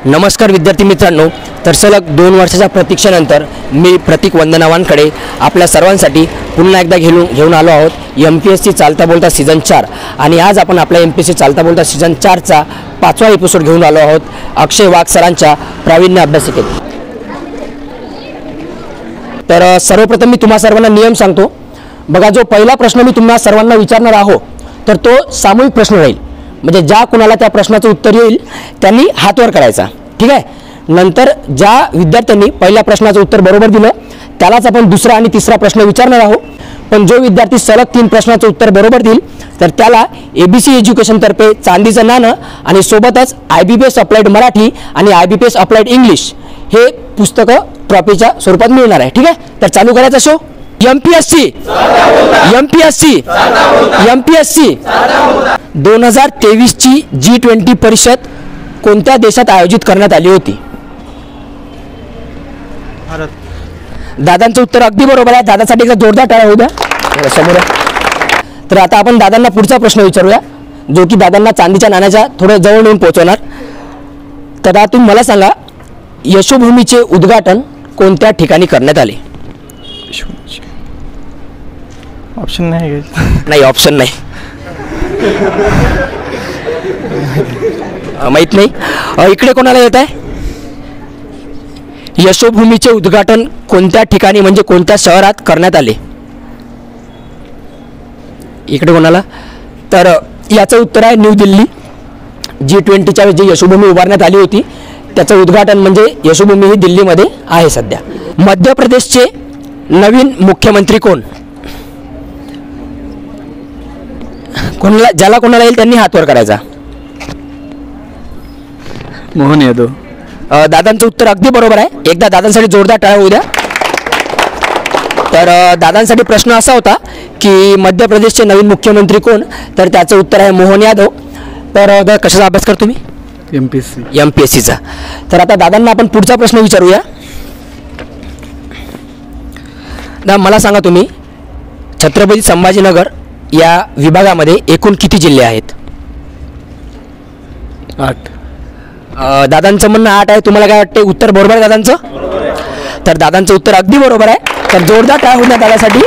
नमस्कार विद्यार्थी मित्रांनो, तर सलग 2 वर्षाच्या प्रतीक्षेनंतर मी प्रतीक वंदनावांकडे आपल्या सर्वांसाठी पुन्हा एकदा घेऊन आलो आहोत MPSC चालता बोलता सीझन 4 आणि आज आपण आपल्या MPSC चालता बोलता सीझन 4चा 5वा एपिसोड घेऊन आलो आहोत अक्षय वाघ सरांच्या प्रावीण्य अभ्यासिकेत। तर सर्वप्रथम मी तुम्हा सर्वांना नियम सांगतो बघा। जो पहिला प्रश्न मी तुम्हा सर्वांना विचारणार आहो तर तो सामूहिक प्रश्न राहील, म्हणजे ज्या कुणाला त्या प्रश्नाचं उत्तर येईल त्यांनी हात वर करायचा, ठीक आहे। नंतर ज्या विद्यार्थ्यांनी पहिल्या प्रश्नाचं उत्तर बरोबर दिलं त्यालाच आपण दुसरा आणि तिसरा प्रश्न विचारणार आहोत। पण जो विद्यार्थी सलग 3 प्रश्नाचं उत्तर बरोबर देईल तर त्याला ABC एज्युकेशन तर्फे चांदीचं नाणं आणि सोबतच IBPS अप्लाइड मराठी आणि IBPS अप्लाइड इंग्लिश हे पुस्तकं ट्रॉफीच्या स्वरूपात मिळणार आहे, ठीक आहे। तर चालू करायचा शो। MPSC 2023 ची G20 परिषद कोणत्या देशात आयोजित करण्यात आली होती? भारत। दादांचं उत्तर अगदी बरोबर आहे। दादासाठी एकदा जोरदार टाळ्या होऊ द्या समोर। तर आता आपण दादांना पुढचा प्रश्न विचारूया जो की दादांना चांदीच्या नाण्याच्या थोडं जवळ नेऊन पोहोचवणार। तर आता तुम्ही मला सांगा, यशोभूमीचे उद्घाटन कोणत्या ठिकाणी करण्यात आले? ऑप्शन नाही नाही, ऑप्शन नाही, माहित नाही। इकडे कोणाला येत आहे? यशोभूमीचे उद्घाटन कोणत्या ठिकाणी म्हणजे कोणत्या शहरात करण्यात आले? इकडे कोणाला? तर याचं उत्तर आहे न्यू दिल्ली। G20च्या जी यशोभूमी उभारण्यात आली होती त्याचं उद्घाटन म्हणजे यशोभूमी ही दिल्लीमध्ये आहे सध्या। मध्य प्रदेशचे नवीन मुख्यमंत्री कोण? कोणाला, ज्याला कोणाला येईल त्यांनी हात वर करायचा। मोहन यादव। दादांचं उत्तर अगदी बरोबर आहे। एकदा दादांसाठी जोरदार टाळ्या होऊ द्या। तर दादांसाठी प्रश्न असा होता की मध्य प्रदेशचे नवीन मुख्यमंत्री कोण, तर त्याचं उत्तर आहे मोहन यादव। तर कशाचा अभ्यास करतो मी? MPSCचा। तर आता दादांना आपण पुढचा प्रश्न विचारूया। मला सांगा तुम्ही, छत्रपती संभाजीनगर या विभागामध्ये एकूण किती जिल्हे आहेत? 8। दादांचं म्हणणं 8 आहे। तुम्हाला काय वाटते उत्तर बरोबर आहे दादांचं? तर दादांचं उत्तर अगदी बरोबर आहे। तर जोरदार टाळ्या होऊ द्या दादासाठी।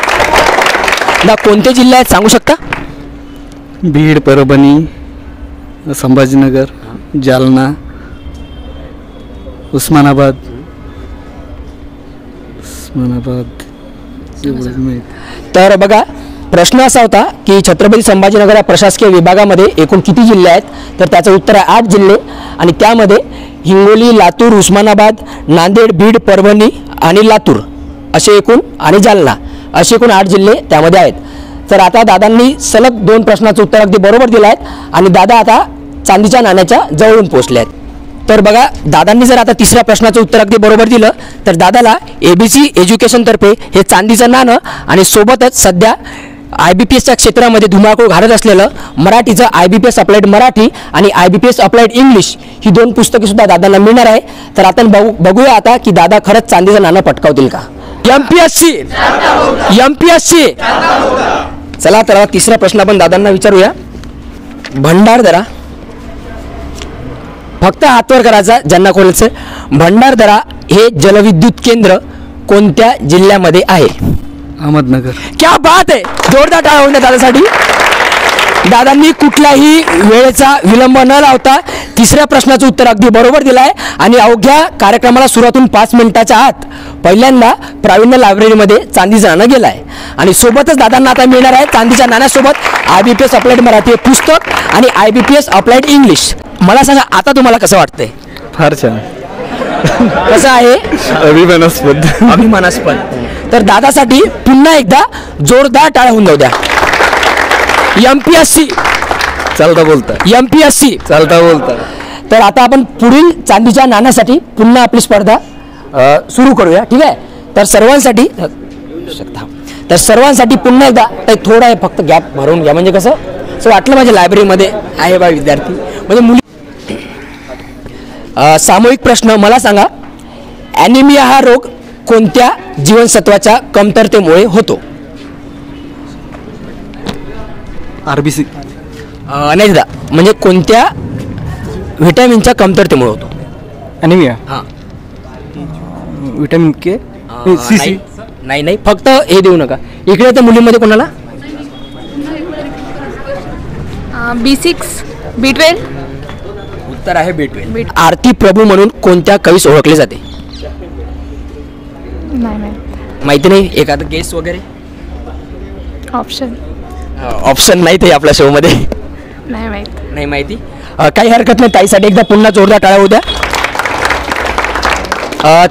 कोणते जिल्हे आहेत सांगू शकता? बीड, परभणी, संभाजीनगर, जालना, उस्मानाबाद। तर बघा, प्रश्न असा होता की छत्रपती संभाजीनगर या प्रशासकीय विभागामध्ये एकूण किती जिल्हे आहेत, तर त्याचं उत्तर आहे 8 जिल्हे। आणि त्यामध्ये हिंगोली, लातूर, उस्मानाबाद, नांदेड, बीड, परभणी आणि लातूर असे एकूण आणि जालना असे एकूण 8 जिल्हे त्यामध्ये आहेत। तर आता दादांनी सलग 2 प्रश्नाचं उत्तर अगदी बरोबर दिलं आहेत आणि दादा आता चांदीच्या नाण्याच्या जवळून पोहोचले आहेत। तर बघा, दादांनी जर आता तिसऱ्या प्रश्नाचं उत्तर अगदी बरोबर दिलं तर दादाला ABC एज्युकेशन तर्फे हे चांदीचं नाणं आणि सोबतच सध्या IBPSच्या क्षेत्रामध्ये धुमाकूळ घालत असलेलं मराठीचं IBPS अप्लाइड मराठी आणि IBPS अप्लाइड इंग्लिश ही 2 पुस्तके सुद्धा दादांना मिळणार आहे। तर आपण बघूया आता की दादा खरंच चांदीचं नाणं पटकावतील का? MPSC। चला तर तिसरा प्रश्न आपण दादांना विचारूया। भंडारदरा, फक्त हातवर करायचा ज्यांना कोणाचं। भंडारदरा हे जलविद्युत केंद्र कोणत्या जिल्ह्यामध्ये आहे? अहमदनगर। क्या बात आहे, जोरदार टाळ्या होऊ द्या दादासाठी। दादांनी कुठल्याही वेळेचा विलंब न लावता तिसऱ्या प्रश्नाचं उत्तर अगदी बरोबर दिलं आहे आणि अवघ्या कार्यक्रमाला सुरुवातून 5 मिनिटाच्या आत पहिल्यांदा प्रावीण्य लायब्ररीमध्ये चांदीचं नाणं गेलं आहे। आणि सोबतच दादांना आता मिळणार आहे चांदीच्या नाण्यासोबत IBPS अप्लाइड मराठी पुस्तक आणि IBPS अप्लाइड इंग्लिश। मला सांगा आता तुम्हाला कसं वाटतंय? फार छान। कसं आहे? अभिमानास्पद। तर दादासाठी पुन्हा एकदा जोरदार टाळ्या होऊन जाऊ द्या। MPSC चालता बोलता। MPSC चालता बोलता। तर आता आपण पुढील चांदीच्या नाण्यासाठी पुन्हा आपली स्पर्धा सुरू करूया, ठीक आहे। तर सर्वांसाठी पुन्हा एकदा थोडा आहे फक्त गॅप भरून घ्या, म्हणजे कसं असं वाटलं माझ्या लायब्ररीमध्ये आहे बा विद्यार्थी म्हणजे मुली। सामूहिक प्रश्न, मला सांगा, ॲनिमिया हा रोग कोणत्या जीवनसत्वाच्या कमतरतेमुळे होतो? RBC। नाही, म्हणजे कोणत्या व्हिटॅमिनच्या कमतरतेमुळे होतो? अनिमिया हां विटॅमिन के सी सी नाही नाही फक्त हे देऊ नका. इकडे तर मुलींमध्ये कोणाला B6 B12 उत्तर आहे B12. आरती प्रभू म्हणून कोणत्या कवीस ओळखले जाते? नाही माहिती नाही. एखादं गेस वगैरे ऑप्शन ऑप्शन नाही ते आपल्या शोमध्ये नाही माहीत. नाही माहिती. काही हरकत नाही. ताईसाठी एकदा पुन्हा जोरदार टाळ्या होऊ द्या.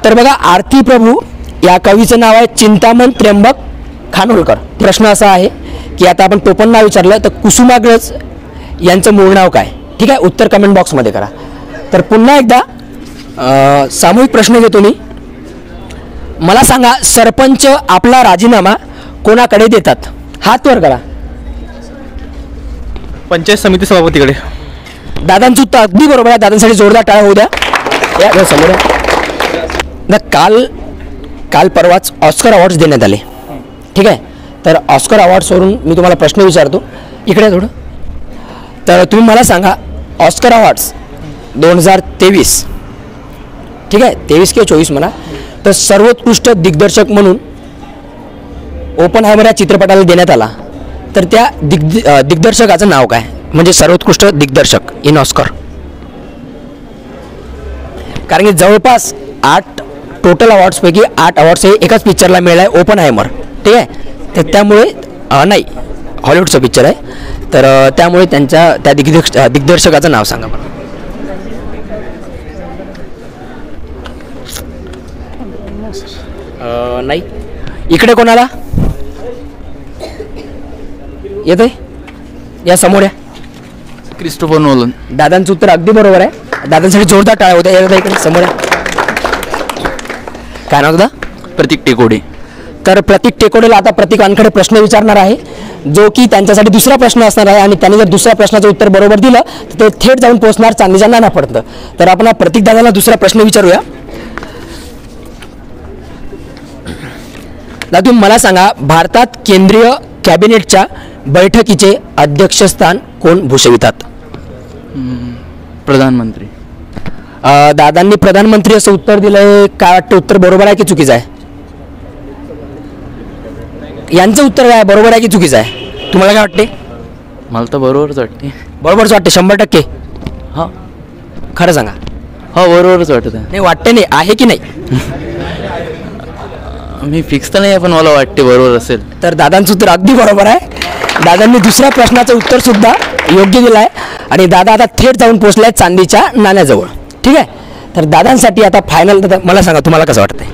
तर बघा आरती प्रभू या कवीचं नाव आहे चिंतामण त्र्यंबक खानोलकर. प्रश्न असा आहे की आता आपण टोपण नाव विचारलं तर कुसुमाग्रज यांचं मूळ नाव काय? ठीक आहे, उत्तर कमेंट बॉक्समध्ये करा. तर पुन्हा एकदा सामूहिक प्रश्न घेतो मी. मला सांगा सरपंच आपला राजीनामा कोणाकडे देतात? हात वर करा. पंचायत समिती सभापतीकडे. दादांचं उत्तर अगदी बरोबर आहे. दादांसाठी जोरदार टाळ्या होऊ द्या. या समोर या. काल परवाच ऑस्कर अवॉर्ड्स देण्यात आले. ठीक आहे, तर ऑस्कर अवॉर्ड्सवरून मी तुम्हाला प्रश्न विचारतो. इकडे थोडं. तर तुम्ही मला सांगा ऑस्कर अवॉर्ड्स 2023 ठीक आहे 23 किंवा 24 म्हणा, तर सर्वोत्कृष्ट दिग्दर्शक म्हणून ओपनहायमर या चित्रपटाला देण्यात आला. तर त्या दिग्दर्शकाचं नाव काय? म्हणजे सर्वोत्कृष्ट दिग्दर्शक इन ऑस्कर. कारण की जवळपास 8 टोटल अवॉर्ड्सपैकी 8 अवॉर्ड्स हे एकाच पिक्चरला मिळालं आहे, ओपनहायमर. ठीक आहे, तर त्यामुळे नाही हॉलिवूडचं पिक्चर आहे, तर त्यामुळे त्या दिग्दर्शकाचं नाव सांगा मला. नाही. इकडे कोणाला येत आहे? या समोर या. Christopher Nolan. दादांचं उत्तर अगदी बरोबर आहे. दादांसाठी जोरदार टाळ्या होत्या. येत आहे इकडे समोर या. काय नाव तुझं? प्रतीक टेकोडे. तर प्रतीक टेकोडेला आता प्रतीक वानखडे प्रश्न विचारणार आहे, जो की त्यांच्यासाठी दुसरा प्रश्न असणार आहे. आणि त्यांनी जर दुसऱ्या प्रश्नाचं उत्तर बरोबर दिलं तर ते थेट जाऊन पोहोचणार चांदीच्या नाण्यापर्यंत. तर आपण प्रतीक दादाला दुसरा प्रश्न विचारूया. दादा तुम्ही मला सांगा भारतात केंद्रीय कॅबिनेटच्या बैठकीचे अध्यक्षस्थान कोण भूषवितात? प्रधानमंत्री. दादांनी प्रधानमंत्री असं उत्तर दिलंय. काय वाटतं उत्तर बरोबर आहे की चुकीचं आहे? यांचं उत्तर काय बरोबर आहे की चुकीचं आहे? तुम्हाला काय वाटते? मला तर बरोबरच वाटते. बरोबरच वाटते 100%? हां खरं सांगा. हो बरोबरच वाटत आहे. नाही वाटते नाही आहे की नाही? मी फिक्स तर नाही आहे, पण मला वाटते बरोबर असेल. तर दादांचं उत्तर अगदी बरोबर आहे. दादांनी दुसऱ्या प्रश्नाचं उत्तर सुद्धा योग्य दिलं आहे. आणि दादा आता थेट जाऊन पोहोचले आहेत चांदीच्या नाण्याजवळ. ठीक आहे, तर दादांसाठी आता फायनल. मला सांगा तुम्हाला कसं वाटतंय?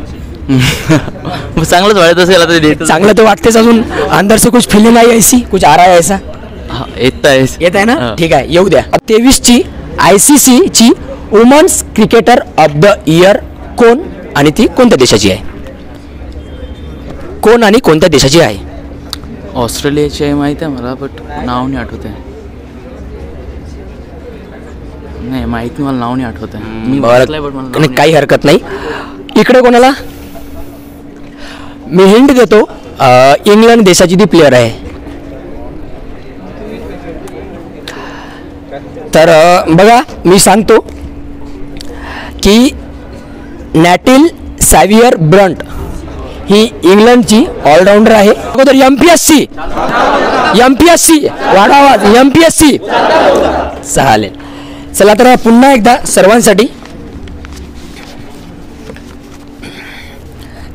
चांगलंच वाटत असेल आता. चांगलं तर वाटतेच. अजून अंदर से कुछ फीलिंग आई ऐसी कुछ आ रहा है ऐसा? येत आहे ना? ठीक आहे, येऊ द्या. 23ची ICC ची women's cricketer of the year कोण आणि ती कोणत्या देशाची आहे? कोण आणि कोणत्या देशाची आहे? ऑस्ट्रेलियाची आहे माहिती आहे मला, बट नाव नाही आठवत आहे. नाही माहिती, मला नाव नाही आठवत आहे. मी बघितलंय, but मला नाव नाही. काही हरकत नाही. इकडे कोणाला मी हिंट देतो. इंग्लंड देशाची ती प्लेअर आहे. तर बघा मी सांगतो की नॅटिल सॅव्हियर ब्रंट ही इंग्लंडची ऑलराऊंडर आहे. अगोदर MPSC वाढा आवाज. MPSC चालेल. चला तर पुन्हा एकदा सर्वांसाठी.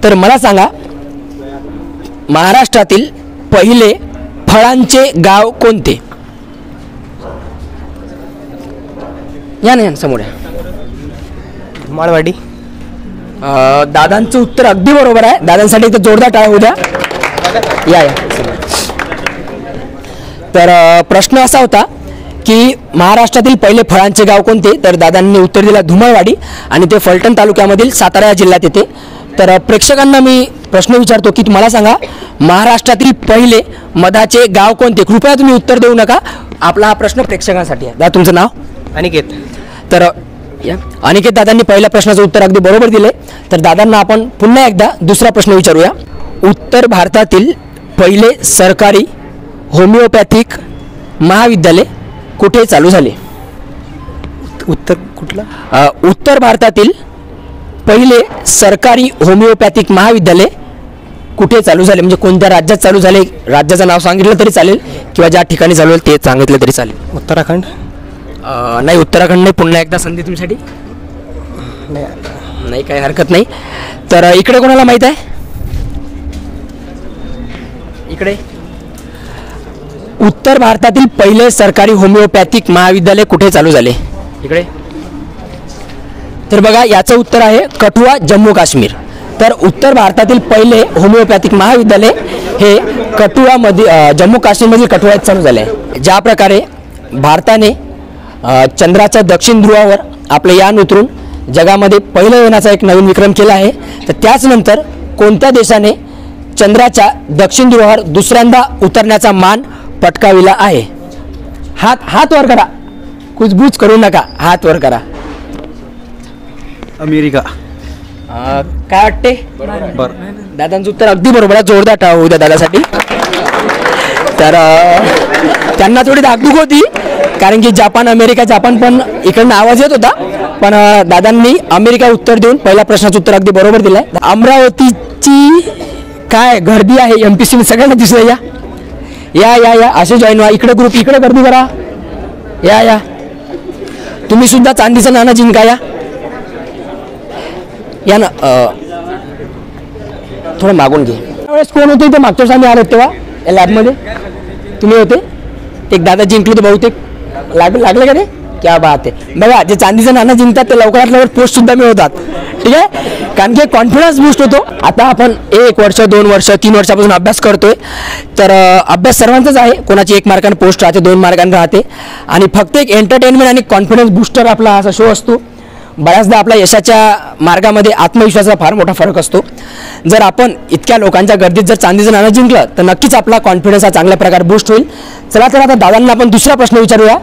तर मला सांगा महाराष्ट्रातील पहिले फळांचे गाव कोणते? या ना समोर या. माळवाडी. दादांचं उत्तर अगदी बरोबर आहे. दादांसाठी इथं जोरदार टाळ्या होऊ द्या. या. तर प्रश्न असा होता की महाराष्ट्रातील पहिले फळांचे गाव कोणते? तर दादांनी उत्तर दिला धुमाळवाडी, आणि ते फलटण तालुक्यामधील सातारा जिल्ह्यात येते. तर प्रेक्षकांना मी प्रश्न विचारतो की तुम्हाला सांगा महाराष्ट्रातील पहिले मधाचे गाव कोणते? कृपया तुम्ही उत्तर देऊ नका. आपला हा प्रश्न प्रेक्षकांसाठी आहे. दादा तुमचं नाव? अनिकेत. तर अनिकेत दादांनी पहिल्या प्रश्नाचं उत्तर अगदी बरोबर दिले. तर दादांना आपण पुन्हा एकदा दुसरा प्रश्न विचारूया. उत्तर भारतातील पहिले सरकारी होमिओपॅथिक महाविद्यालय कुठे चालू झाले? उत्तर कुठला? उत्तर भारतातील पहिले सरकारी होमिओपॅथिक महाविद्यालय कुठे चालू झाले, म्हणजे कोणत्या राज्यात चालू झाले, राज्याचं नाव सांगितलं तरी चालेल किंवा ज्या ठिकाणी चालू झालं ते सांगितलं तरी चालेल. उत्तराखंड. नाही, उत्तराखंड नाही. पुन्हा एकदा संधी तुमच्यासाठी. नाही, काही हरकत नाही. तर इकडे कोणाला माहीत आहे? इकडे उत्तर भारतातील पहिले सरकारी होमिओपॅथिक महाविद्यालय कुठे चालू झाले? इकडे. तर बघा, याचं उत्तर आहे कठुआ, जम्मू काश्मीर. तर उत्तर भारतातील पहिले होमिओपॅथिक महाविद्यालय हे कठुआमध्ये, जम्मू काश्मीरमधील कठुआत चालू झाले आहे. ज्या प्रकारे भारताने चंद्राच्या दक्षिण ध्रुवावर आपलं यान उतरून जगामध्ये पहिलं येण्याचा एक नवीन विक्रम केला आहे, तर त्याचनंतर कोणत्या देशाने चंद्राच्या दक्षिण ध्रुवावर दुसऱ्यांदा उतरण्याचा मान पटकाविला आहे? हात वर करा, कुजबूज करू नका, हात वर करा. अमेरिका. काय वाटते? दादांचं उत्तर अगदी बरोबर आहे. जोरदार टाळ्या होऊ द्या दादासाठी. तर त्यांना थोडी धाकधूक होती, कारण की जापान पण इकडनं आवाज येत होता, पण दादांनी अमेरिका उत्तर देऊन पहिल्या प्रश्नाचं उत्तर अगदी बरोबर दिलंय. अमरावतीची काय गर्दी आहे MPSC सगळ्यांना दिसलं. या असे जॉईन व्हा. इकडे ग्रुप, इकडे गर्दी करा. या तुम्ही सुद्धा चांदीचं नाणं जिंका. या ना, थोडं मागून घे. त्यावेळेस कोण होते इथे? मागच्या वर्षी आम्ही आलो तेव्हा या लॅबमध्ये तुम्ही होते. एक दादा जिंकले होते बहुतेक. लागले का रे? क्या बात आहे. बघा, जे चांदीचं नाणं जिंकतात ते लवकरात लवकर पोस्ट सुद्धा मिळवतात. ठीक आहे, कारण की कॉन्फिडन्स बूस्ट होतो. आता आपण 1 वर्ष, 2 वर्ष, 3 वर्षापासून अभ्यास करतोय, तर अभ्यास सर्वांचाच आहे. कोणाची 1 मार्काने पोस्ट राहते, 2 मार्काने राहते, आणि फक्त एक एंटरटेनमेंट आणि कॉन्फिडन्स बूस्टर आपला असा शो असतो. बऱ्याचदा आपल्या यशाच्या मार्गामध्ये आत्मविश्वासाचा फार मोठा फरक असतो. जर आपण इतक्या लोकांच्या गर्दीत जर चांदीचं नाणं जिंकलं तर नक्कीच आपला कॉन्फिडन्स हा चांगल्या प्रकारे बूस्ट होईल. चला तर आता दादांना आपण दुसरा प्रश्न विचारूया,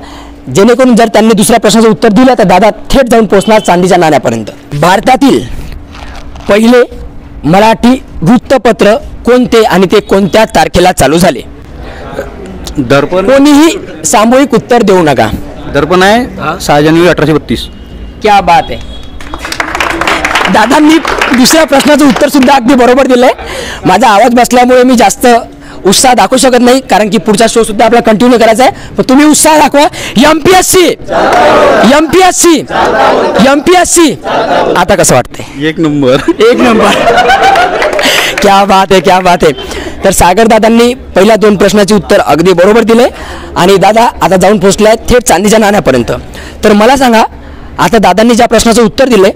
जेणेकरून जर त्यांनी दुसऱ्या प्रश्नाचं उत्तर दिलं तर दादा थेट जाऊन पोहोचणार चांदीच्या नाण्यापर्यंत. भारतातील पहिले मराठी वृत्तपत्र कोणते आणि ते कोणत्या तारखेला चालू झाले? दर्पण. कोणीही सामूहिक उत्तर देऊ नका. दर्पण आहे 6 जानेवारी 1832. क्या बात आहे. दादांनी दुसऱ्या प्रश्नाचं उत्तर सुद्धा अगदी बरोबर दिलंय. माझा आवाज बसल्यामुळे मी जास्त उत्साह दाखवू शकत नाही, कारण की पुढचा शो सुद्धा आपला कंटिन्यू करायचा आहे. पण तुम्ही उत्साह दाखवा. MPSC आता कसं वाटतंय? 1 नंबर. क्या बात आहे. तर सागर दादांनी पहिल्या 2 प्रश्नाचे उत्तर अगदी बरोबर दिले, आणि दादा आता जाऊन पोहोचलाय थेट चांदीच्या नाण्यापर्यंत. तर मला सांगा, आता दादांनी ज्या प्रश्नाचं उत्तर दिले,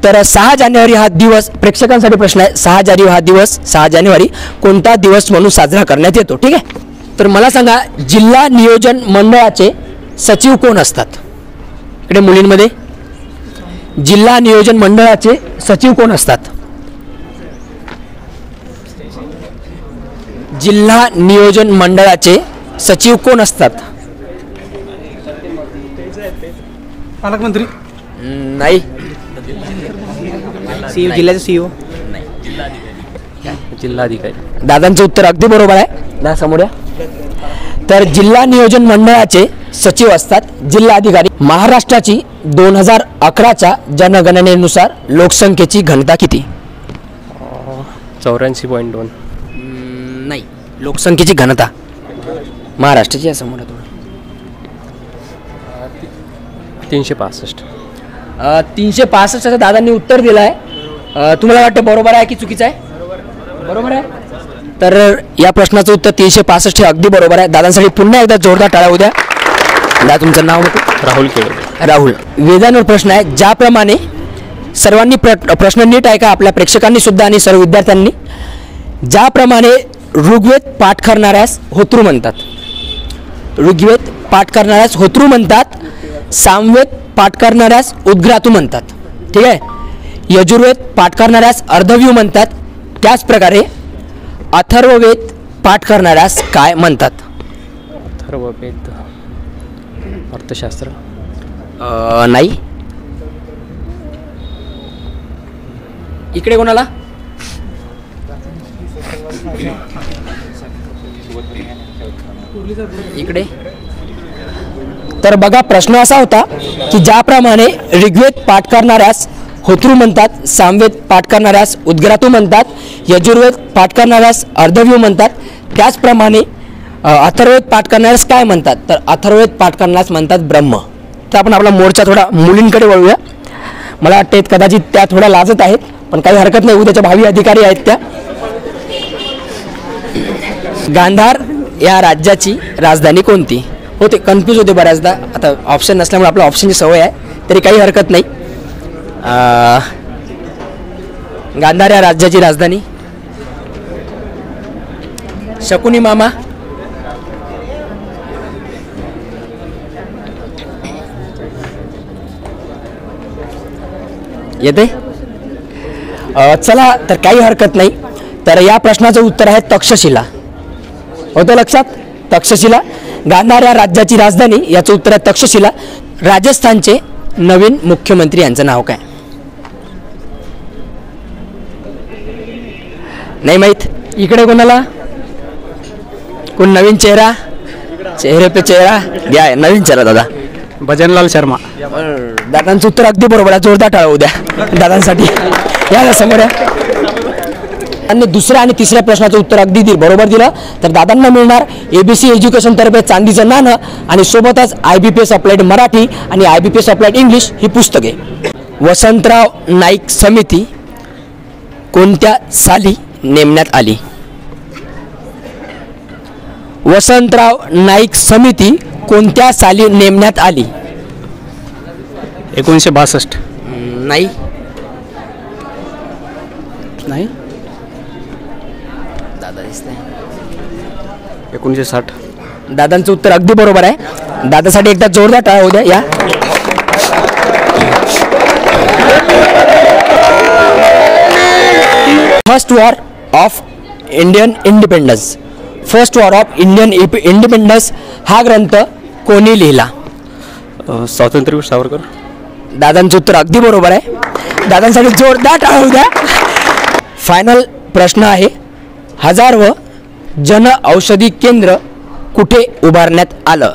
तर 6 जानेवारी हा दिवस, प्रेक्षकांसाठी प्रश्न आहे, 6 जानेवारी कोणता दिवस म्हणून साजरा करण्यात येतो? ठीक आहे, तर मला सांगा, जिल्हा नियोजन मंडळाचे सचिव कोण असतात? इकडे मुलींमध्ये जिल्हा नियोजन मंडळाचे सचिव कोण असतात? जिल्हा नियोजन मंडळाचे सचिव कोण असतात? पालकमंत्री. नाही. जिल्ह्याचे CEO. जिल्हाधिकारी. दादांचं उत्तर अगदी बरोबर आहे. दादा समोर या. तर जिल्हा नियोजन मंडळाचे सचिव असतात जिल्हाधिकारी. महाराष्ट्राची 2011च्या जनगणनेनुसार लोकसंख्येची घनता किती? 84.2. नाही, लोकसंख्येची घनता महाराष्ट्राची. समोर थोडं. 365. 365 दादांनी उत्तर दिलं आहे. तुम्हाला वाटतं बरोबर आहे की चुकीचं आहे? बरोबर आहे. तर या प्रश्नाचं उत्तर 365 हे अगदी बरोबर आहे. दादांसाठी पुन्हा एकदा जोरदार टाळ्या होऊ द्या. दादा तुमचं नाव नको? राहुल केवळे. राहुल. वेदांवर प्रश्न आहे. ज्याप्रमाणे सर्वांनी प्रश्न नीट ऐका, आपल्या प्रेक्षकांनी सुद्धा आणि सर्व विद्यार्थ्यांनी. ज्याप्रमाणे ऋग्वेद पाठ करणाऱ्यास होतृ म्हणतात, ऋग्वेद पाठ करणाऱ्यास होतृ म्हणतात, सामवेद पाठ करणाऱ्यास उद्गातू म्हणतात. ठीक आहे. यजुर्वेद पाठ करणाऱ्यास अर्धव्यू म्हणतात. त्याचप्रकारे अथर्ववेद पाठ करणाऱ्यास काय म्हणतात? अथर्ववेद अर्थशास्त्र. नाही. इकडे कोणाला? इकडे. तर बघा प्रश्न असा होता की ज्याप्रमाणे ऋग्वेद पाठ करणाऱ्यास होतृ म्हणतात, सामवेद पाठ करणाऱ्यास उद्गातू म्हणतात, यजुर्वेद पाठ करणाऱ्यास अर्धव्यू म्हणतात, त्याचप्रमाणे अथर्ववेद पाठ करणाऱ्यास काय म्हणतात? तर अथर्ववेद पाठ करणाऱ्यास म्हणतात ब्रह्म. तर आपण आपला मोर्चा थोडा मुलींकडे वळूया. मला वाटते कदाचित त्या थोड्या लाजत आहेत, पण काही हरकत नाही, उद्याच्या भावी अधिकारी आहेत त्या. गांधार या राज्याची राजधानी कोणती? हो, ते कन्फ्यूज होते बऱ्याचदा. आता ऑप्शन नसल्यामुळे आपल्या ऑप्शनची सवय आहे, तरी काही हरकत नाही. गांधार या राज्याची राजधानी शकुनी मामा. येते. चला, तर काही हरकत नाही. तर या प्रश्नाचं उत्तर आहे तक्षशिला. होतं लक्षात? तक्षशिला. गांधार या राज्याची राजधानी, याचं उत्तर आहे तक्षशिला. राजस्थानचे नवीन मुख्यमंत्री यांचं नाव काय? नाही माहीत. इकडे कोणाला? कोण नवीन चेहरा? चेहरे पे चेहरा द्या. नवीन चेहरा दादा. भजनलाल शर्मा. दादांचं उत्तर अगदी बरोबर आहे. जोरदार टाळा उद्या दादांसाठी. या समोर या. आणि दुसऱ्या आणि तिसऱ्या प्रश्नाचं उत्तर अगदी बरोबर दिलं तर दादांना मिळणार ABC एज्युकेशन तर्फे चांदीचं नाणं आणि सोबतच IBPS अप्लाइड मराठी आणि IBPS अप्लाइड इंग्लिश ही पुस्तके. वसंतराव नाईक समिती कोणत्या साली नेमण्यात आली? वसंतराव नाईक समिती कोणत्या साली नेमण्यात आली? 1962. नाही. नाही, दादा दिसत 1960. दादांचं उत्तर अगदी बरोबर आहे. दादासाठी एकदा जोरदार टाळा होऊ द्या. या. First war of Indian independence. First war of Indian independence हा ग्रंथ कोणी लिहिला? स्वातंत्र्यवीर सावरकर. दादांचं उत्तर अगदी बरोबर आहे. दादांसाठी जोरदार टाळा होऊ द्या. फायनल प्रश्न आहे, 1000व जन औषधी केंद्र कुठे उभारण्यात आलं?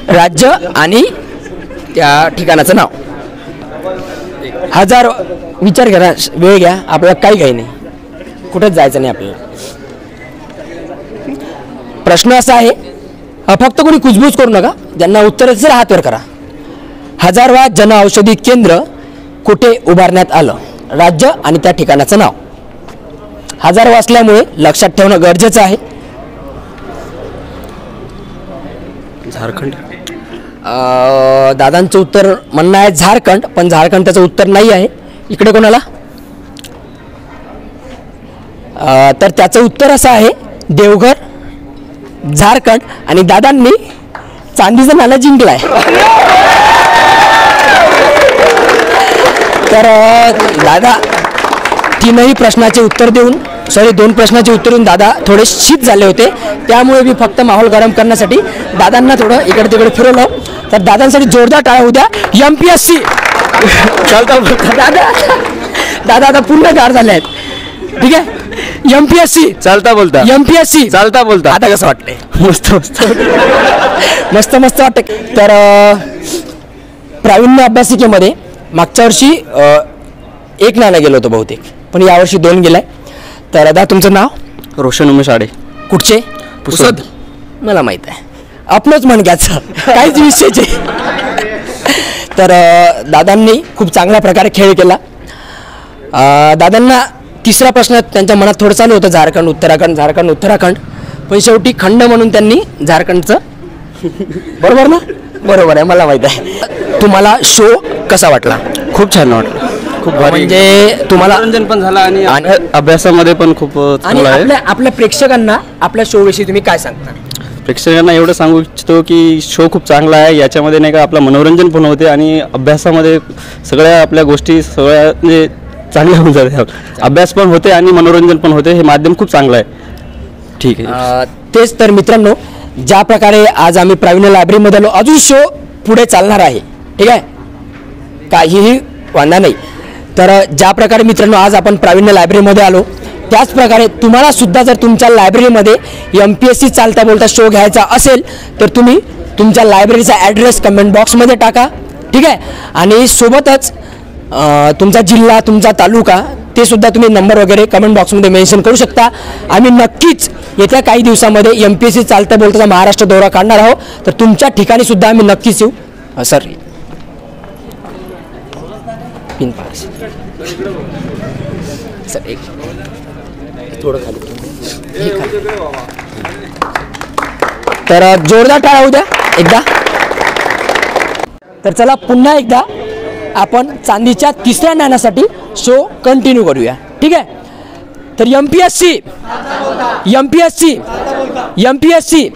राज्य आणि त्या ठिकाणाचं नाव. 1000. विचार करा, वेळ घ्या, आपल्याला काही नाही, कुठेच जायचं नाही आपल्याला. प्रश्न असा आहे, फक्त कोणी कुजबूज करू नका, ज्यांना उत्तर असेल हात वर करा. 1000वा जन औषधी केंद्र कुठे उभारण्यात आलं? राज्य आणि त्या ठिकाणाचं नाव. 1000 वाचल्यामुळे लक्षात ठेवणं गरजेचं आहे. झारखंड. दादांचं उत्तर म्हणणं आहे झारखंड, पण झारखंड त्याचं उत्तर नाही आहे. इकडे कोणाला? तर त्याचं उत्तर असं आहे देवघर, झारखंड. आणि दादांनी चांदीचं नाणं जिंकलाय. तर दादा तीनही प्रश्नाचे उत्तर देऊन 2 प्रश्नाचे उत्तर देऊन दादा थोडे शीत झाले होते, त्यामुळे मी फक्त माहोल गरम करण्यासाठी दादांना थोडं इकडे तिकडे फिरवलं. तर दादांसाठी जोरदार टाळा होऊ द्या. MPSC दादा आता पूर्ण गार झाले आहेत. ठीक आहे. MPSC चालता बोलता. MPSC चालता बोलता. आता कसं वाटतंय? मस्त मस्त मस्त मस्त वाटतं. तर प्रावीण्य अभ्यासिकेमध्ये मागच्या वर्षी 1 नाणं गेलं होतं बहुतेक, पण यावर्षी 2 गेलाय. तर दादा तुमचं नाव? रोशन उमेश आडे. कुठचे? पुसद. मला माहित आहे, आपणच म्हणण्याचं काहीच विषयचे. तर दादांनी खूप चांगल्या प्रकारे खेळ केला. दादांना तिसरा प्रश्न त्यांच्या मनात थोडं चालू होतं, झारखंड उत्तराखंड, झारखंड उत्तराखंड, पण शेवटी खंड म्हणून त्यांनी झारखंडचं. बरोबर ना? बरोबर आहे, मला माहित आहे. तुम्हाला शो कसा वाटला? खूप छान वाटलं. खूप भारी. म्हणजे तुम्हाला मनोरंजन पण झालं आणि अभ्यासामध्ये पण खूप आणि चांगलं आहे. आपल्या प्रेक्षकांना आपल्या शो विषयी तुम्ही काय सांगता? प्रेक्षकांना एवढं सांगू इच्छितो की शो खूप चांगला आहे. याच्यामध्ये नाही का आपलं मनोरंजन पण होते आणि अभ्यासामध्ये सगळ्या आपल्या गोष्टी सगळ्या म्हणजे चांगल्या होऊन जाते. अभ्यास पण होते आणि मनोरंजन पण होते. हे माध्यम खूप चांगलं आहे. ठीक आहे. तेच तर मित्रांनो, ज्या प्रकारे आज आम्ही प्रावीण्य लायब्ररीमध्ये आलो, अजून शो पुढे चालणार आहे. ठीक आहे, काहीही वांधा नाही. तर ज्या प्रकारे मित्रांनो आज आपण प्रावीण्य लायब्ररीमध्ये आलो, त्याच प्रकारे तुम्हाला सुद्धा जर तुमच्या लायब्ररीमध्ये MPSC चालता बोलता शो घ्यायचा असेल तर तुम्ही तुमच्या लायब्ररीचा ॲड्रेस कमेंट बॉक्समध्ये टाका, ठीक आहे. आणि सोबतच तुमचा जिल्हा, तुमचा तालुका ते सुद्धा तुम्ही नंबर वगैरे कमेंट बॉक्समध्ये मेन्शन करू शकता. आम्ही नक्कीच येत्या काही दिवसामध्ये MPSC चालता बोलताचा महाराष्ट्र दौरा काढणार आहोत, तर तुमच्या ठिकाणी सुद्धा आम्ही नक्कीच येऊ. सर पिन पास सर एक थोडं खाली हे खाली. तर जोरदार टाळ्या होऊ द्या एकदा. तर चला पुन्हा एकदा आपण चांदीच्या तिसऱ्या नाण्यासाठी शो कंटिन्यू करूया, ठीक आहे. तर MPSC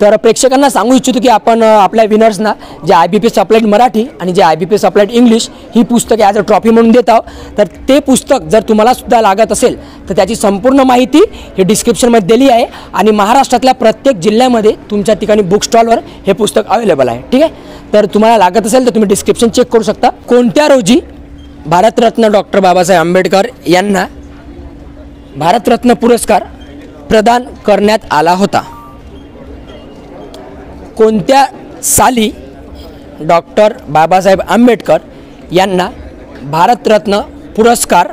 तर प्रेक्षकांना सांगू इच्छितो की आपण आपल्या विनर्सना जे IBPS अप्लाइड मराठी आणि जे IBPS अप्लाइड इंग्लिश ही पुस्तके ॲज अ ट्रॉफी म्हणून देत आहोत. तर ते पुस्तक जर तुम्हाला सुद्धा लागत असेल तर त्याची संपूर्ण माहिती हे डिस्क्रिप्शनमध्ये दिली आहे. आणि महाराष्ट्रातल्या प्रत्येक जिल्ह्यामध्ये तुमच्या ठिकाणी बुक स्टॉलवर हे पुस्तक अवेलेबल आहे, ठीक आहे. तर तुम्हाला लागत असेल तर तुम्ही डिस्क्रिप्शन चेक करू शकता. कोणत्या रोजी भारतरत्न डॉक्टर बाबासाहेब आंबेडकर यांना भारतरत्न पुरस्कार प्रदान करण्यात आला होता? कोणत्या साली डॉक्टर बाबासाहेब आंबेडकर यांना भारतरत्न पुरस्कार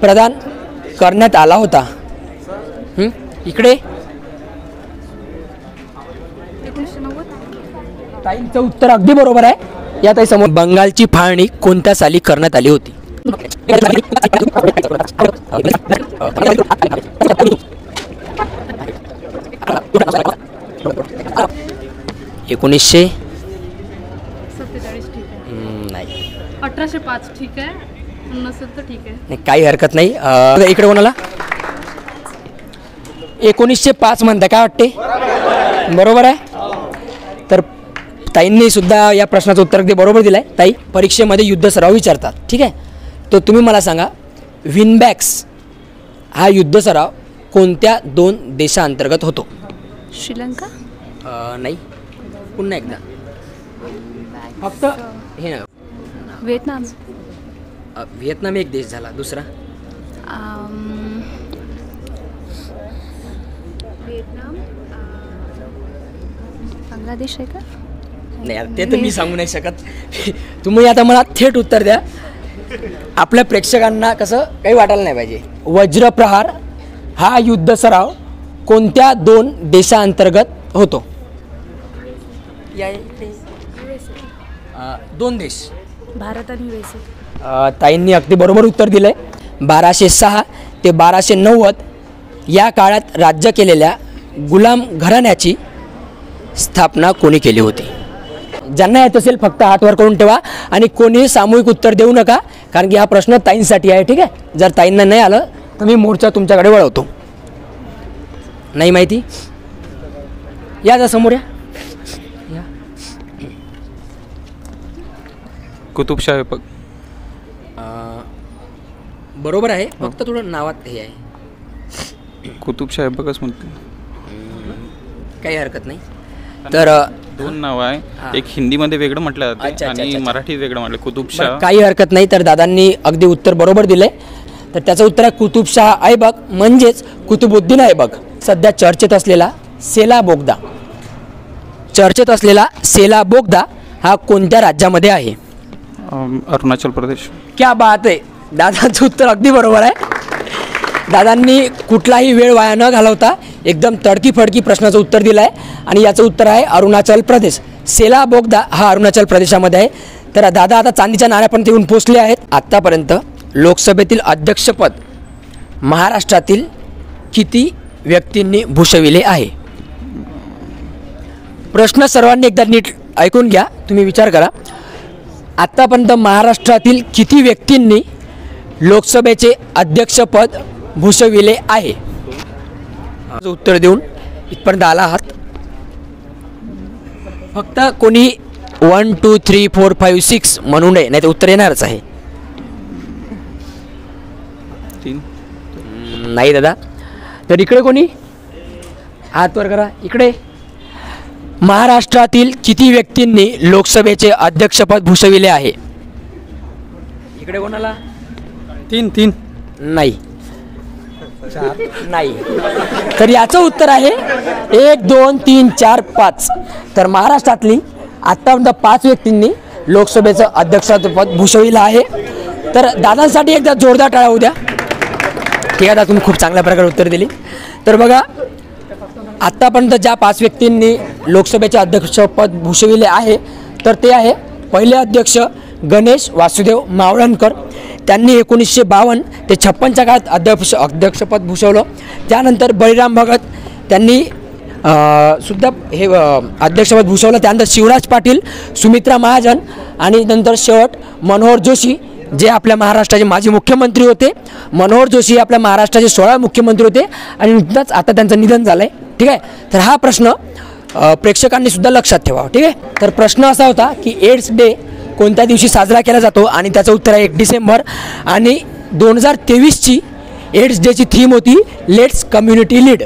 प्रदान करण्यात आला होता? इकडे ताईंचं उत्तर अगदी बरोबर आहे. या ताई समोर बंगालची फाळणी कोणत्या साली करण्यात आली होती? 1947 ठीक आहे. नाही 1805 ठीक आहे. 69 ठीक आहे. नाही काही हरकत नाही. इकडे कोणाला 1905 म्हणता काय वाटते? बरोबर आहे. तर ताईंनी सुद्धा या प्रश्नाचं उत्तर अगदी बरोबर दिलं आहे. ताई परीक्षेमध्ये युद्ध सराव विचारतात, ठीक आहे. तर तुम्ही मला सांगा विनबॅक्स हा युद्ध सराव कोणत्या 2 देशांतर्गत होतो? श्रीलंका. नाही पुन्हा एकदा फक्त हे ना. व्हिएतनाम. व्हिएतनाम एक देश झाला. दुसरा व्हिएतनाम. बांगलादेश आहे का? नाही यार, ते तर मी सांगू नाही शकत. तुम्ही आता मला थेट उत्तर द्या. आपल्या प्रेक्षकांना कसं काही वाटायला नाही पाहिजे. वज्रप्रहार हा युद्ध सराव कोणत्या 2 देशांतर्गत होतो? 2 देश. भारत आणि USA. ताईंनी अगदी बरोबर उत्तर दिलं आहे. 1206 ते 1290 या काळात राज्य केलेल्या गुलाम घराण्याची स्थापना कोणी केली होती? ज्यांना येत असेल फक्त हात वर करून ठेवा आणि कोणी सामूहिक उत्तर देऊ नका, कारण की हा प्रश्न ताईंसाठी आहे, ठीक आहे. जर ताईंना नाही आलं तर मी मोर्चा तुमच्याकडे वळवतो. नाही माहिती या जा समोर या. कुतुबशाह बरोबर आहे, फक्त थोडं नावात हे आहे. कुतुबशाह बघच म्हणते. काही हरकत नाही. तर 2 नाव आहे. एक हिंदीमध्ये वेगळं म्हटलं अच्छा, जाते अच्छा, आणि अच्छा. मराठीत वेगळं म्हटलं कुतुबशाह. काही हरकत नाही. तर दादांनी अगदी उत्तर बरोबर दिलंय. तर त्याचं उत्तर आहे कुतुबशाह ऐबक म्हणजेच कुतुबुद्दीन ऐबक. सध्या चर्चेत असलेला सेला बोगदा हा कोणत्या राज्यामध्ये आहे? अरुणाचल प्रदेश. क्या बात आहे. दादांचं उत्तर अगदी बरोबर आहे. दादांनी कुठलाही वेळ वाया न घालवता एकदम तडकीफडकी प्रश्नाचं उत्तर दिलं आहे आणि याचं उत्तर आहे अरुणाचल प्रदेश. सेला बोगदा हा अरुणाचल प्रदेशामध्ये आहे. तर दादा आता चांदीच्या नाण्यापर्यंत येऊन पोचले आहेत. आत्तापर्यंत लोकसभेतील अध्यक्षपद महाराष्ट्रातील किती व्यक्तींनी भूषविले आहे? प्रश्न सर्वांनी एकदा नीट ऐकून घ्या. तुम्ही विचार करा. आत्तापर्यंत महाराष्ट्रातील किती व्यक्तींनी लोकसभेचे अध्यक्षपद भूषविले आहे? उत्तर देऊन इथपर्यंत आला आहात. फक्त कोणी 1 2 3 4 5 6 म्हणू नये, नाही तर उत्तर येणारच आहे. 3 नाही दादा. तर इकडे कोणी हात वर करा. इकडे महाराष्ट्रातील किती व्यक्तींनी लोकसभेचे अध्यक्षपद भूषविले आहे? इकडे कोणाला? 3 नाही. नाही. तर याचं उत्तर आहे 1 2 3 4 5. तर महाराष्ट्रातली आत्तापर्यंत 5 व्यक्तींनी लोकसभेचं अध्यक्षपद भूषविलं आहे. तर दादांसाठी एकदा जोरदार टाळ्या होऊ द्या. ठीक आहे, तुम्ही खूप चांगल्या प्रकारे उत्तर दिली. तर बघा, आत्तापर्यंत ज्या 5 व्यक्तींनी लोकसभेचे अध्यक्षपद भूषविले आहे तर ते आहे पहिले अध्यक्ष गणेश वासुदेव मावळणकर. त्यांनी 1952 ते 56च्या काळात अध्यक्षपद भूषवलं. त्यानंतर बळीराम भगत त्यांनी सुद्धा हे अध्यक्षपद भूषवलं. त्यानंतर शिवराज पाटील, सुमित्रा महाजन आणि नंतर शेवट मनोहर जोशी जे आपल्या महाराष्ट्राचे माजी मुख्यमंत्री होते. मनोहर जोशी आपल्या महाराष्ट्राचे 16 मुख्यमंत्री होते आणि नुकतंच आता त्यांचं निधन झालं आहे. ठीक आहे, तर हा प्रश्न प्रेक्षकांनी सुद्धा लक्षात ठेवावा. ठीक आहे, तर प्रश्न असा होता की एड्स डे कोणत्या दिवशी साजरा केला जातो आणि त्याचं उत्तर आहे 1 डिसेंबर. आणि 2023ची एड्स डेची थीम होती लेट्स कम्युनिटी लीड.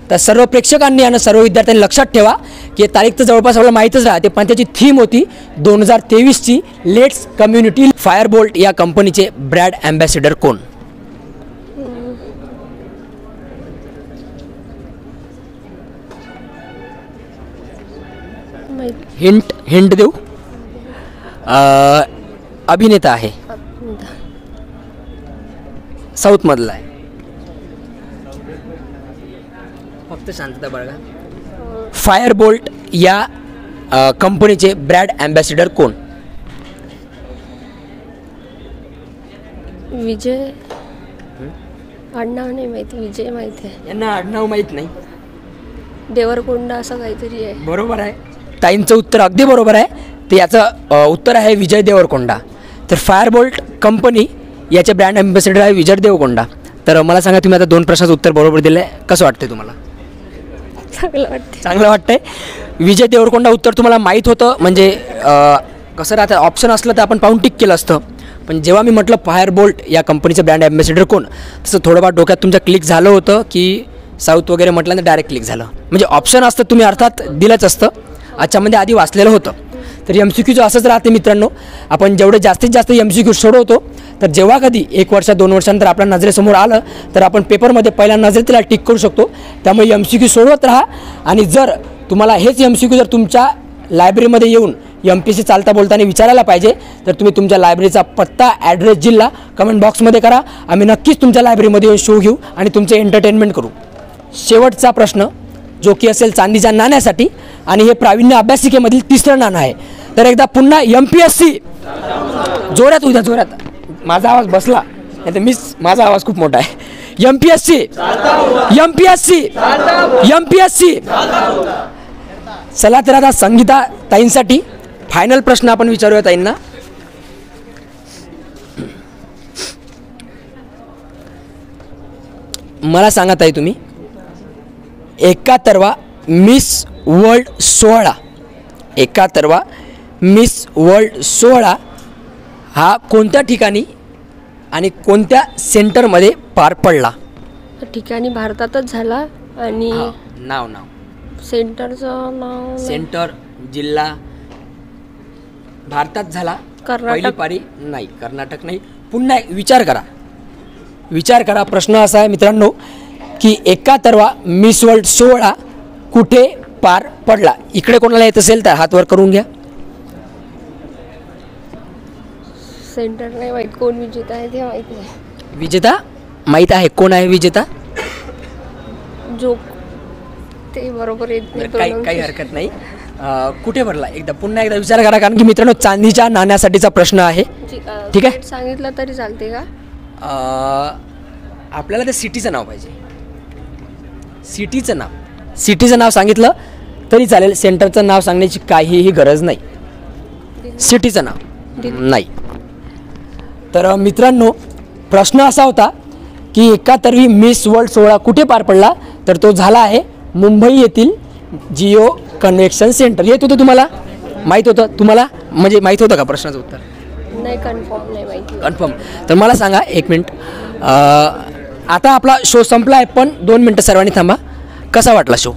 तर सर्व प्रेक्षकांनी आणि सर्व विद्यार्थ्यांनी लक्षात ठेवा की तारीख तर जवळपास आपल्याला माहीतच राहते, पण त्याची थीम होती 2023ची लेट्स कम्युनिटी. फायरबोल्ट या कंपनीचे ब्रँड ॲम्बॅसिडर कोण? हिंट देऊ? अभिनेता आहे, साऊथ मधला आहे. फक्त शांतता बाळगा. फायरबोल्ट या कंपनीचे ब्रँड ॲम्बॅसिडर कोण? विजय. आडनाव नाही माहिती, विजय माहिती आहे. यांना आडनाव माहीत नाही. देवरकोंडा असं काहीतरी आहे. बरोबर आहे, ताईंचं उत्तर अगदी बरोबर आहे. तर याचं उत्तर आहे विजय देवरकोंडा. तर फायरबोल्ट कंपनी याचे ब्रँड ॲम्बॅसिडर आहे विजय देवरकोंडा. तर मला सांगा, तुम्ही आता 2 प्रश्नाचं उत्तर बरोबर दिलं आहे, कसं वाटतंय तुम्हाला? चांगलं वाटते. चांगलं वाटतंय. विजय देवरकोंडा उत्तर तुम्हाला माहीत होतं म्हणजे कसं राहतं, ऑप्शन असलं तर आपण पाहून टिक केलं असतं. पण जेव्हा मी म्हटलं फायरबोल्ट या कंपनीचं ब्रँड ॲम्बॅसिडर कोण, तसं थोडंफार डोक्यात तुमच्या क्लिक झालं होतं की साऊथ वगैरे म्हटल्यानंतर डायरेक्ट क्लिक झालं. म्हणजे ऑप्शन असतं तुम्ही अर्थात दिलंच असतं, याच्यामध्ये आधी वाचलेलं होतं. तर MCQचं असंच राहते मित्रांनो, आपण जेवढे जास्तीत जास्त MCQ सोडवतो तर जेव्हा कधी 1 वर्ष 2 वर्षानंतर आपल्या नजरेसमोर आलं तर आपण पेपरमध्ये पहिल्या नजरेत त्याला टिक करू शकतो. त्यामुळे MCQ सोडवत राहा. आणि जर तुम्हाला हेच MCQ जर तुमच्या लायब्ररीमध्ये येऊन MPSC चालता बोलताना विचारायला पाहिजे तर तुम्ही तुमच्या लायब्ररीचा पत्ता, ॲड्रेस, जिल्हा कमेंट बॉक्समध्ये करा. आम्ही नक्कीच तुमच्या लायब्ररीमध्ये येऊन शो घेऊ आणि तुमचे एंटरटेनमेंट करू. शेवटचा प्रश्न जो की असेल चांदीच्या नाण्यासाठी आणि हे प्रावीण्य अभ्यासिकेमधील 3रं नाणं आहे. तर एकदा पुन्हा MPSC जोरात उद्या, जोरात. माझा आवाज बसला नाही तर माझा आवाज खूप मोठा आहे. MPSC MPSC MPSC. चला तर आता संगीता ताईंसाठी फायनल प्रश्न आपण विचारूया ताईंना. मला सांगा ताई, तुम्ही 71वा मिस वर्ल्ड 16, 71वा मिस वर्ल्ड 16 हा कोणत्या ठिकाणी आणि कोणत्या सेंटरमध्ये पार पडला? ठिकाणी भारतातच झाला आणि नाव सेंटरचं नाव सेंटर, जिल्हा भारतात झाला. पहिली पारी नाही, कर्नाटक नाही. पुन्हा विचार करा. प्रश्न असा आहे मित्रांनो की 71वा मिस वर्ल्ड 16 कुठे पार पडला? इकडे कोणाला येत असेल तर हात वर करून घ्या. सेंटर नाही माहीत, कोण विजेता आहे ते माहीत नाही. विजेता माहीत आहे? कोण आहे विजेता? जोक ते बरोबर येत नाही. काही हरकत नाही. कुठे भरला? पुन्हा एकदा विचार करा, कारण की मित्रांनो चांदीच्या नाण्यासाठीचा प्रश्न आहे. ठीक आहे, सांगितलं तरी चालते का? आपल्याला त्या सिटीचं नाव पाहिजे. सिटीचं नाव सांगितलं तरी चालेल, सेंटरचं नाव सांगण्याची काहीही गरज नाही. सिटीचं नाव नाही. तर मित्रांनो प्रश्न असा होता की 71वी मिस वर्ल्ड 16 कुठे पार पडला? तर तो झाला आहे मुंबई येथील जिओ कन्व्हेन्शन सेंटर. येत होतं तुम्हाला? माहीत होतं तुम्हाला? म्हणजे माहीत होतं का प्रश्नाचं उत्तर? नाही, कन्फर्म नाही माहिती. कन्फर्म. तर मला सांगा 1 मिनिट, आता आपला शो संपला आहे पण 2 मिनटं सर्वांनी थांबा. कसा वाटला शो?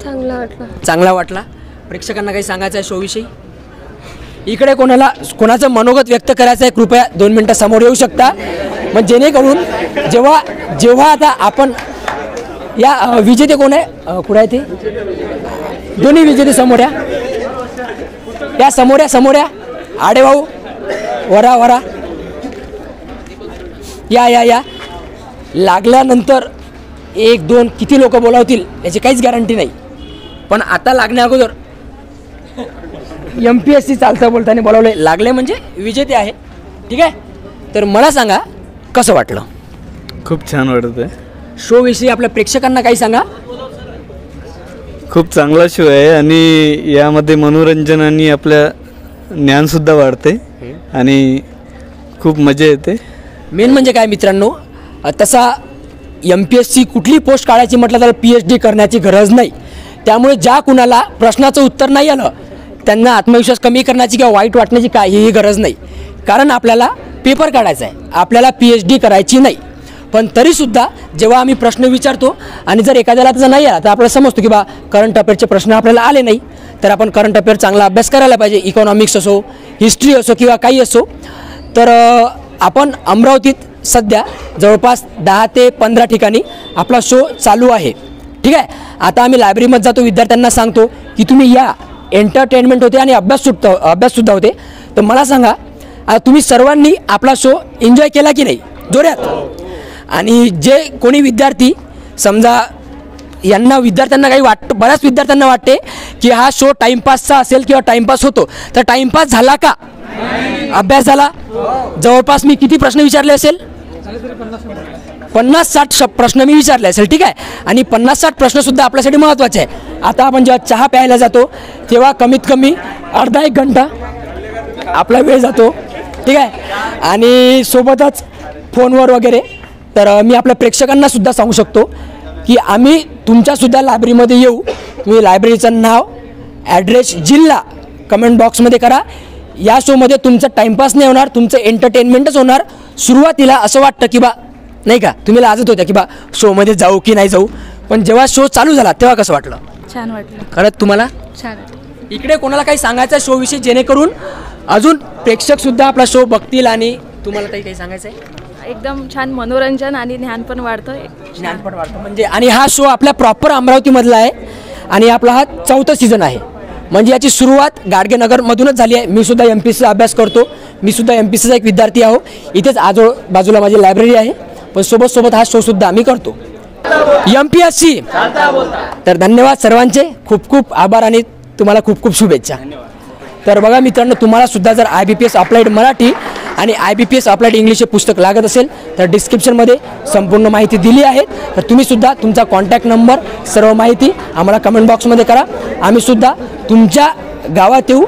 चांगला वाटला. प्रेक्षकांना काही सांगायचं आहे शोविषयी? इकडे कोणाचं मनोगत व्यक्त करायचं आहे कृपया 2 मिनटं समोर येऊ शकता. मग जेणेकरून जेव्हा जेव्हा आता आपण या विजेते कोण आहे कुठे आहे ते दोन्ही विजेते समोऱ्या या समोऱ्या आडे भाऊ वरा या लागल्यानंतर 1-2 किती लोक बोलावतील याची काहीच गॅरंटी नाही, पण आता लागण्या अगोदर MPSC चालता बोलताना बोलावले, लागले म्हणजे विजेते आहे. ठीक आहे, तर मला सांगा कसं वाटलं? खूप छान वाटत आहे. शो विषयी आपल्या प्रेक्षकांना काही सांगा. खूप चांगला शो आहे आणि यामध्ये मनोरंजन आणि आपल्या ज्ञानसुद्धा वाढते आणि खूप मजा येते. मेन म्हणजे काय मित्रांनो, तसा MPSC कुठली पोस्ट काढायची म्हटलं तर PhD करण्याची गरज नाही. त्यामुळे ज्या कुणाला प्रश्नाचं उत्तर नाही आलं त्यांना आत्मविश्वास कमी करण्याची किंवा वाईट वाटण्याची काहीही गरज नाही, कारण आपल्याला पेपर काढायचा आहे, आपल्याला PhD करायची नाही. पण तरीसुद्धा जेव्हा आम्ही प्रश्न विचारतो आणि जर एखाद्याला त्याचा नाही आला तर आपल्याला समजतो की बा करंट अफेअरचे प्रश्न आपल्याला आले नाही, तर आपण करंट अफेअर चांगला अभ्यास करायला पाहिजे. इकॉनॉमिक्स असो, हिस्ट्री असो किंवा काही असो. तर आपण अमरावतीत सध्या जवळपास 10 ते 15 ठिकाणी आपला शो चालू आहे. ठीक आहे, आता आम्ही लायब्ररीमध्ये जातो, विद्यार्थ्यांना सांगतो की तुम्ही या, एंटरटेनमेंट होते आणि अभ्याससुद्धा होते. तर मला सांगा तुम्ही सर्वांनी आपला शो एन्जॉय केला की नाही जोरात? आणि जे कोणी विद्यार्थी समजा विद्यार्थ्यांना काही बऱ्याच विद्यार्थ्यांना वाटते की हा शो टाईमपासचा असेल किंवा टाईमपास होतो, तर टाईमपास झाला का? अभ्यास झाला? जवळपास मी किती प्रश्न विचारले असेल? 50-60 प्रश्न मी विचारले असेल. ठीक आहे, आणि 50-60 प्रश्नसुद्धा आपल्यासाठी महत्त्वाचे आहे. आता आपण जेव्हा चहा प्यायला जातो तेव्हा कमीत कमी अर्धा-1 घंटा आपला वेळ जातो. ठीक आहे, आणि सोबतच फोनवर वगैरे. तर मी आपल्या प्रेक्षकांनासुद्धा सांगू शकतो की आम्ही तुमच्यासुद्धा लायब्ररीमध्ये येऊ. तुम्ही लायब्ररीचं नाव, ॲड्रेस, जिल्हा कमेंट बॉक्समध्ये करा. या शोमध्ये तुमचं टाईमपास नाही होणार, तुमचं एंटरटेनमेंटच होणार. सुरुवातीला असं वाटतं की बा नाही का, तुम्ही लाजत होत्या की बा शोमध्ये जाऊ की नाही जाऊ, पण जेव्हा शो चालू झाला तेव्हा कसं वाटलं? छान वाटलं. खरंच तुम्हाला? छान. इकडे कोणाला काही सांगायचं आहे शोविषयी, जेणेकरून अजून प्रेक्षकसुद्धा आपला शो बघतील आणि तुम्हाला काही सांगायचं आहे? एकदम छान मनोरंजन आणि ज्ञान पण वाढतं. ज्ञान पण वाटतं म्हणजे. आणि हा शो आपल्या प्रॉपर अमरावतीमधला आहे आणि आपला हा 4था सीझन आहे. म्हणजे याची सुरुवात गाडगेनगरमधूनच झाली आहे. मी सुद्धा MPSCचा अभ्यास करतो, मी सुद्धा MPSCचा एक विद्यार्थी आहो. इथेच बाजूला माझी लायब्ररी आहे, पण सोबत हा शोसुद्धा आम्ही करतो. MPSC. तर धन्यवाद सर्वांचे, खूप खूप आभार आणि तुम्हाला खूप खूप शुभेच्छा. तर बघा मित्रांनो, तुम्हाला सुद्धा जर IBPS अप्लाइड मराठी आणि IBPS अप्लाइड इंग्लिश हे पुस्तक लागत असेल तर डिस्क्रिप्शनमध्ये संपूर्ण माहिती दिली आहे. तर तुम्ही सुद्धा तुमचा कॉन्टॅक्ट नंबर, सर्व माहिती आम्हाला कमेंट बॉक्समध्ये करा. आम्ही सुद्धा तुमच्या गावात येऊ.